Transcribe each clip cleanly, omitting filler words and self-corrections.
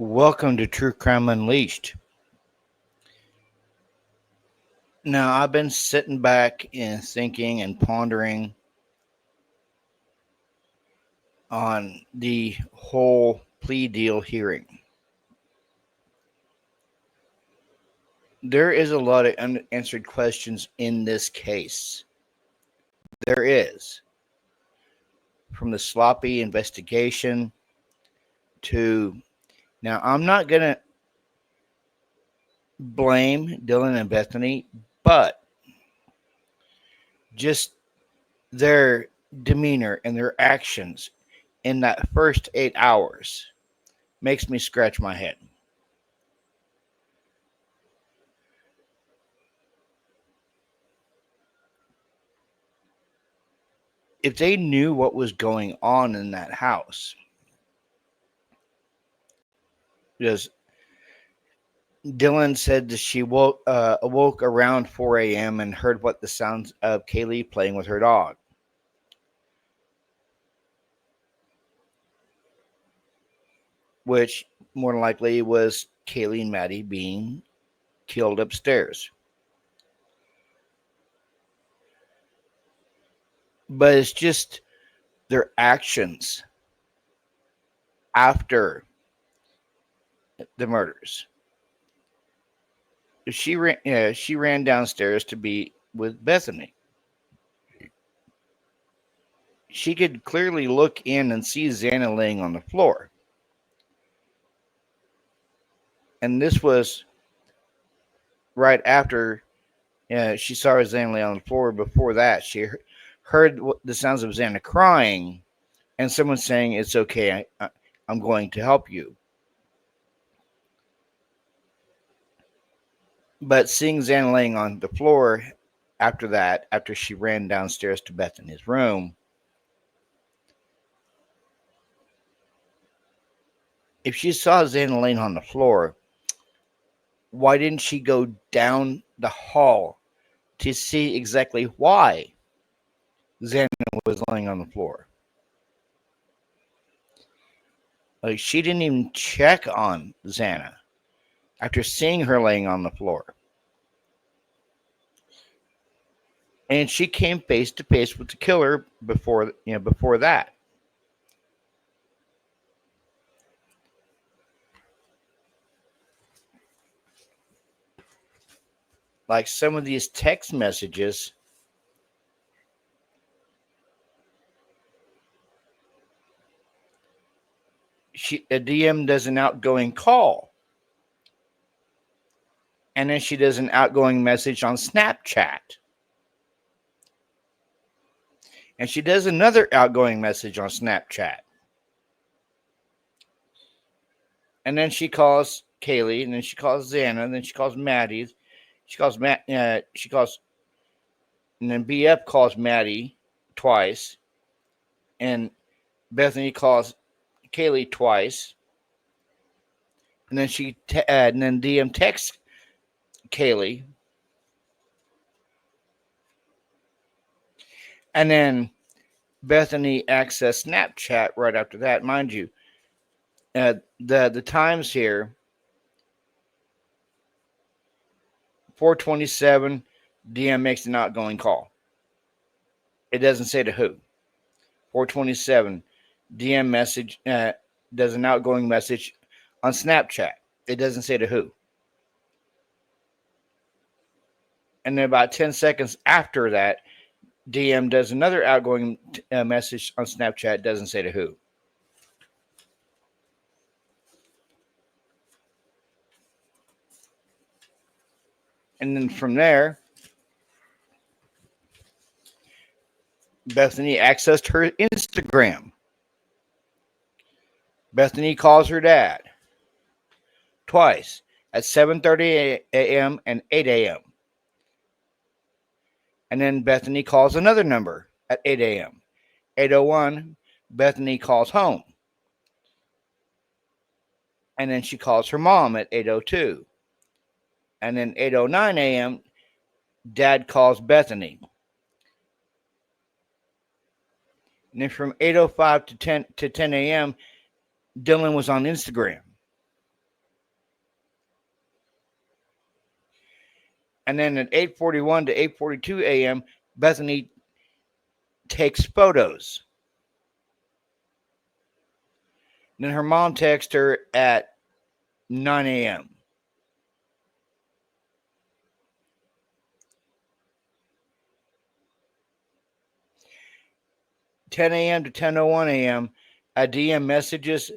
Welcome to True Crime Unleashed. Now, I've been sitting back and thinking and pondering on the whole plea deal hearing. There is a lot of unanswered questions in this case. There is. From the sloppy investigation to. Now, I'm not going to blame Dylan and Bethany, but just their demeanor and their actions in that first 8 hours makes me scratch my head. If they knew what was going on in that house, because Dylan said that she awoke around 4 a.m. and heard what the sounds of Kaylee playing with her dog. Which more than likely was Kaylee and Maddie being killed upstairs. But it's just their actions after the murders. She ran downstairs to be with Bethany. She could clearly look in and see Xana laying on the floor. And this was right after she saw Xana lay on the floor. Before that, she heard the sounds of Xana crying and someone saying, "It's okay, I'm going to help you." But seeing Xana laying on the floor after she ran downstairs to Bethany's room, if she saw Xana laying on the floor, why didn't she go down the hall to see exactly why Xana was laying on the floor? Like, she didn't even check on Xana after seeing her laying on the floor. And she came face to face with the killer before that. Like some of these text messages, a DM does an outgoing call, and then she does an outgoing message on Snapchat, and she does another outgoing message on Snapchat, and then she calls Kaylee, and then she calls Xana, and then she calls Maddie, and then BF calls Maddie twice, and Bethany calls Kaylee twice, and then and then DM texts Kaylee, and then Bethany accessed Snapchat right after that. Mind you, the times here: 4:27, DM makes an outgoing call. It doesn't say to who. 4:27, DM message does an outgoing message on Snapchat. It doesn't say to who. And then about 10 seconds after that, DM does another outgoing message on Snapchat. Doesn't say to who. And then from there, Bethany accessed her Instagram. Bethany calls her dad twice at 7:30 a.m. and 8 a.m. And then Bethany calls another number at 8 a.m. 8:01, Bethany calls home. And then she calls her mom at 8:02. And then 8:09 a.m., Dad calls Bethany. And then from 8:05 to 10 a.m., Dylan was on Instagram. And then at 8:41 to 8:42 a.m., Bethany takes photos. Then her mom texts her at 9 a.m. "10 a.m. to 10:01 a.m., a DM messages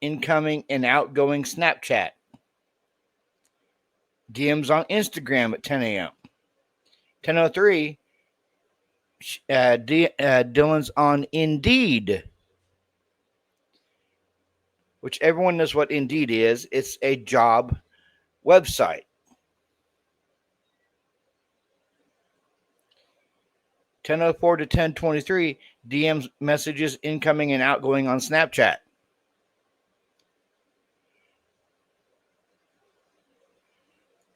incoming and outgoing Snapchat. DMs on Instagram at 10 a.m. 10:03, Dylan's on Indeed, which everyone knows what Indeed is. It's a job website. 10:04 to 10:23, DMs messages incoming and outgoing on Snapchat.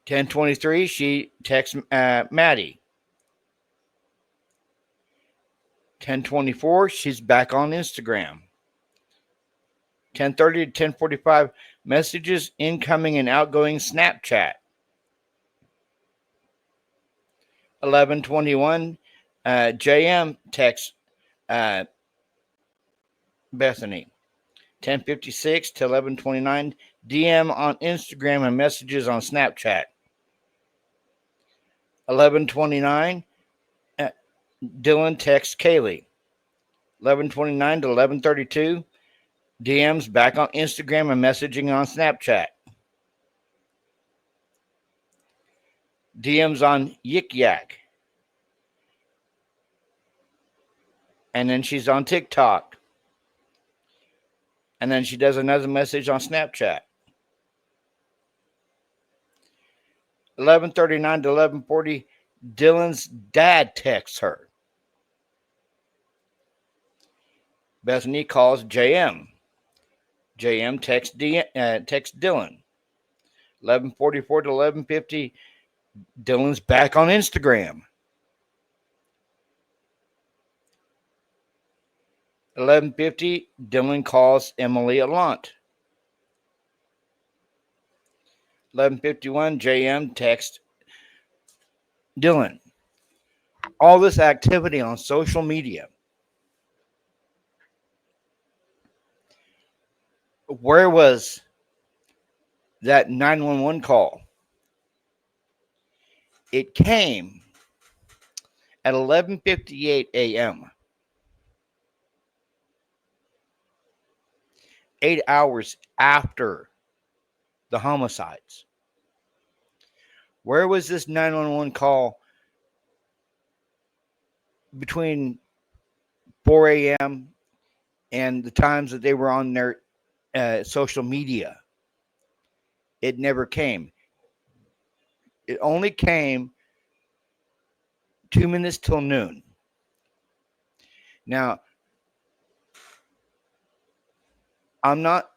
"10:23, she texts Maddie. 10:24, she's back on Instagram. 10:30 to 10:45, messages incoming and outgoing Snapchat. 11:21, JM texts Bethany. 10:56 to 11:29, DM on Instagram and messages on Snapchat. 11:29, Dylan texts Kaylee. 11:29 to 11:32, DMs back on Instagram and messaging on Snapchat. DMs on Yik Yak. And then she's on TikTok. And then she does another message on Snapchat. 11:39 to 11:40, Dylan's dad texts her. Bethany calls JM. JM texts Dylan. 11:44 to 11:50, Dylan's back on Instagram. 11:50, Dylan calls Emily Alant. 11:51, JM texts Dylan. All this activity on social media. Where was that 911 call? It came at 11:58 a.m. 8 hours after the homicides. Where was this 911 call between 4 a.m. and the times that they were on their social media? It never came. It only came 2 minutes till noon. Now, I'm not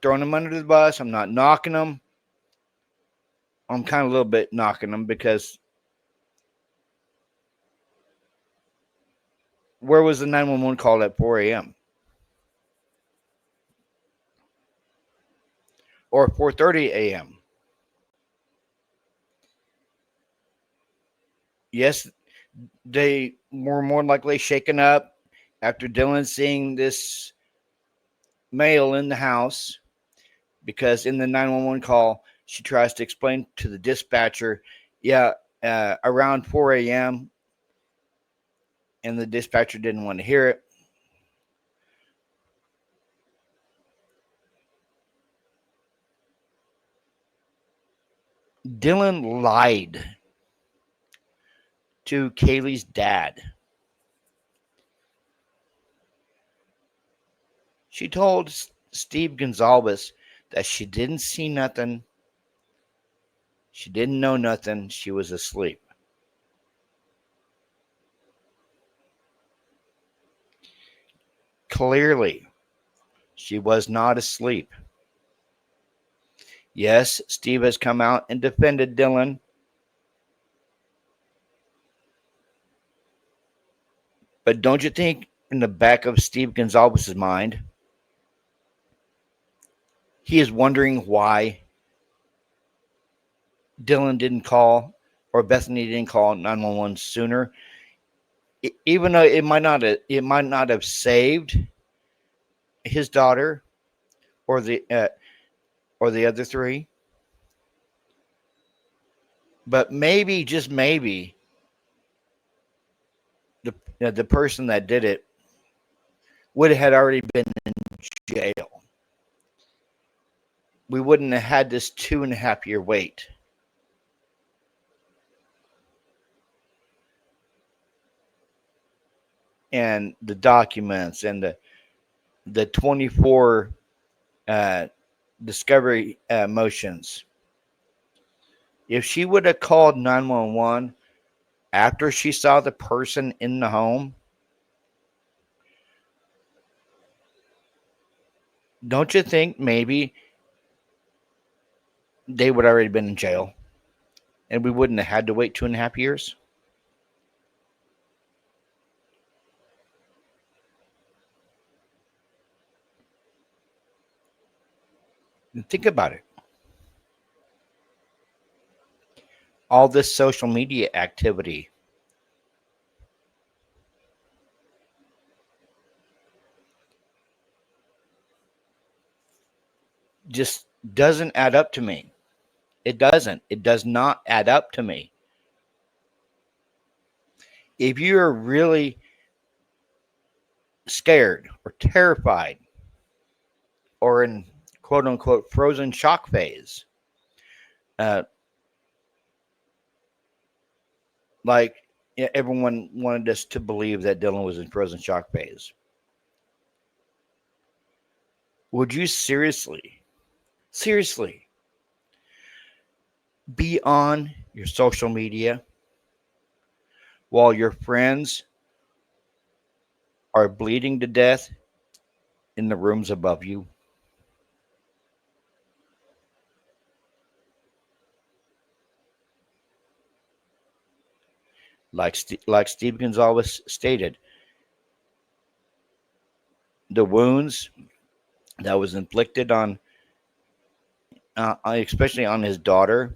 throwing them under the bus. I'm not knocking them. I'm kind of a little bit knocking them because where was the 911 call at 4 a.m. or 4:30 a.m.? Yes, they were more likely shaken up after Dylan seeing this male in the house, because in the 911 call, she tries to explain to the dispatcher, around 4 a.m., and the dispatcher didn't want to hear it. Dylan lied to Kaylee's dad. She told Steve Gonzalez that she didn't see nothing. She didn't know nothing. She was asleep. Clearly, she was not asleep. Yes, Steve has come out and defended Dylan. But don't you think in the back of Steve Gonzalez's mind, he is wondering why Dylan didn't call or Bethany didn't call 911 sooner, even though it might not have saved his daughter or the other three, but maybe, just maybe, the person that did it would have had already been in jail. We wouldn't have had this 2.5 year wait. And the documents and the 24 uh, discovery motions. If she would have called 911 after she saw the person in the home, don't you think maybe they would already been in jail and we wouldn't have had to wait 2.5 years? And think about it. All this social media activity just doesn't add up to me. It doesn't. It does not add up to me. If you're really scared or terrified or in quote unquote frozen shock phase, uh, like everyone wanted us to believe that Dylan was in frozen shock phase, would you seriously be on your social media while your friends are bleeding to death in the rooms above you? Like Steve Gonzalez stated, the wounds that was inflicted on, especially on his daughter,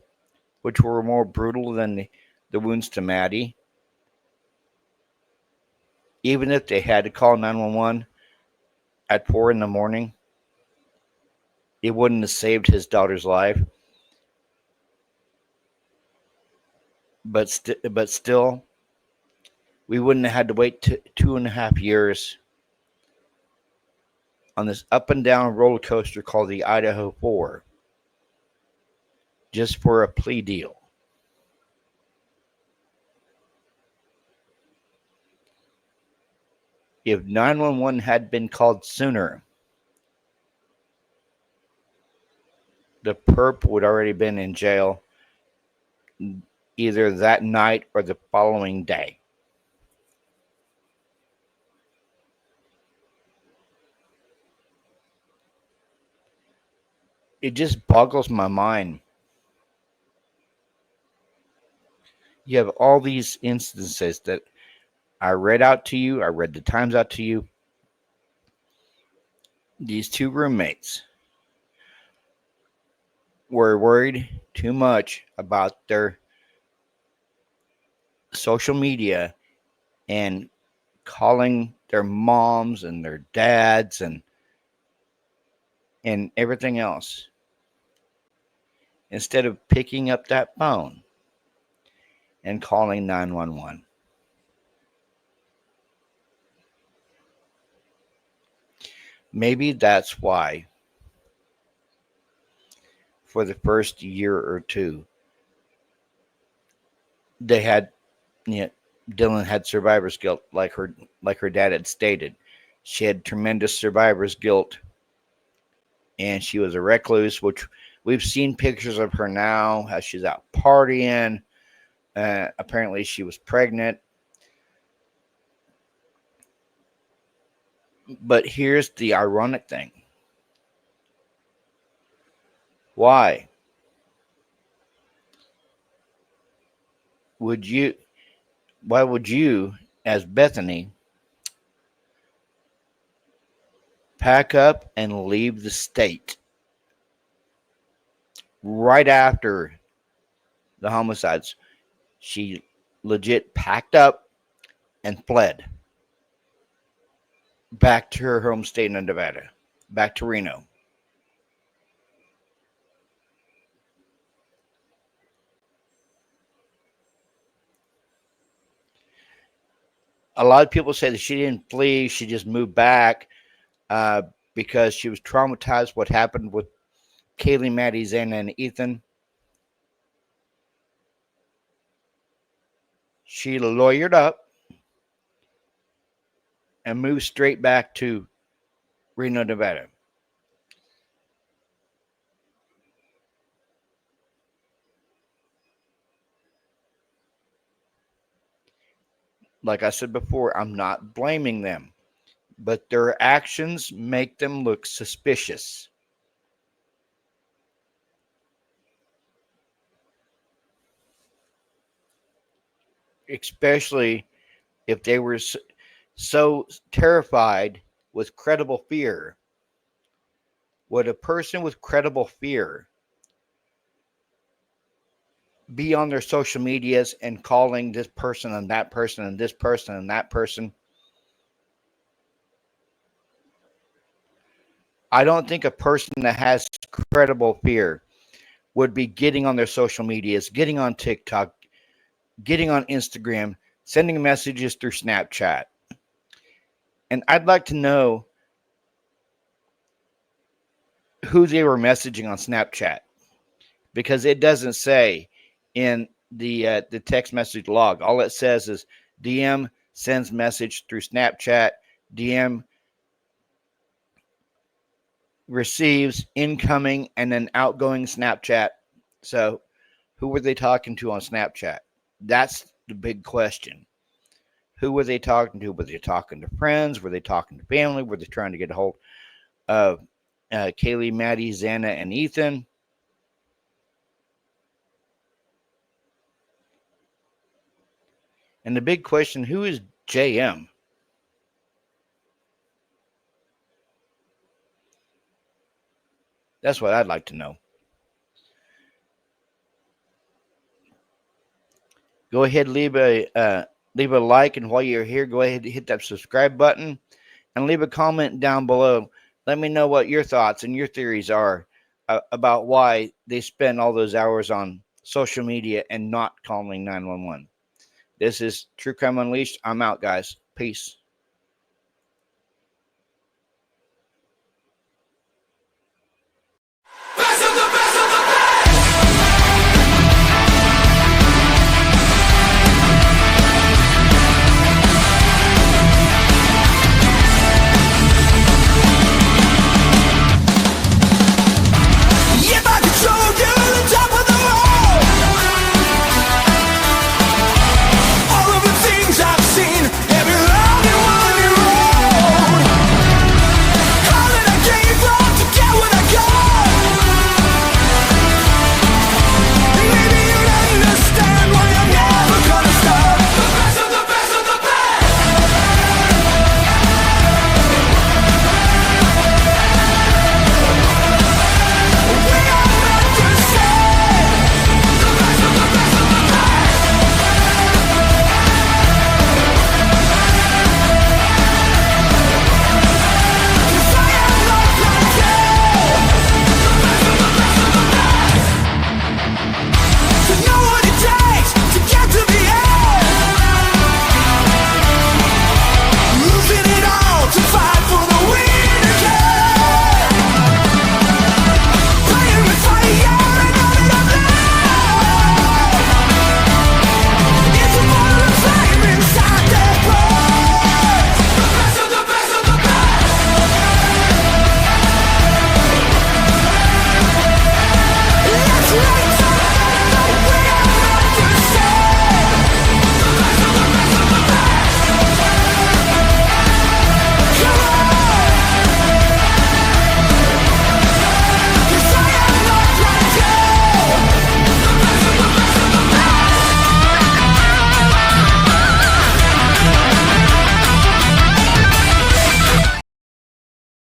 which were more brutal than the wounds to Maddie. Even if they had to call 911 at 4 in the morning, it wouldn't have saved his daughter's life. But still, we wouldn't have had to wait 2.5 years on this up and down roller coaster called the Idaho 4 just for a plea deal. If 911 had been called sooner, the perp would already been in jail either that night or the following day. It just boggles my mind. You have all these instances that I read out to you, I read the times out to you. These two roommates were worried too much about their social media and calling their moms and their dads and everything else instead of picking up that phone and calling 911. Maybe that's why for the first year or two they had, you know, Dylan had survivor's guilt, like her dad had stated. She had tremendous survivor's guilt, and she was a recluse. Which we've seen pictures of her now, how she's out partying. Apparently, she was pregnant. But here's the ironic thing: why would you? Why would you, as Bethany, pack up and leave the state right after the homicides. She legit packed up and fled back to her home state of Nevada, back to Reno. A lot of people say that she didn't flee, she just moved back uh, because she was traumatized what happened with Kaylee, Maddie, Xana, and Ethan. She lawyered up and moved straight back to Reno, Nevada. Like I said before, I'm not blaming them, but their actions make them look suspicious, especially if they were so terrified with credible fear. Would a person with credible fear be on their social medias and calling this person and that person and this person and that person? I don't think a person that has credible fear would be getting on their social medias, getting on TikTok, getting on Instagram, sending messages through Snapchat. And I'd like to know who they were messaging on Snapchat because it doesn't say in the text message log. All it says is DM sends message through Snapchat, DM receives incoming and then outgoing Snapchat. So who were they talking to on Snapchat? That's the big question. Who were they talking to? Were they talking to friends? Were they talking to family? Were they trying to get a hold of Kaylee, Maddie, Xana, and Ethan? And the big question, who is JM? That's what I'd like to know. Go ahead, leave a like, and while you're here, go ahead and hit that subscribe button and leave a comment down below. Let me know what your thoughts and your theories are about why they spend all those hours on social media and not calling 911. This is True Crime Unleashed. I'm out, guys. Peace.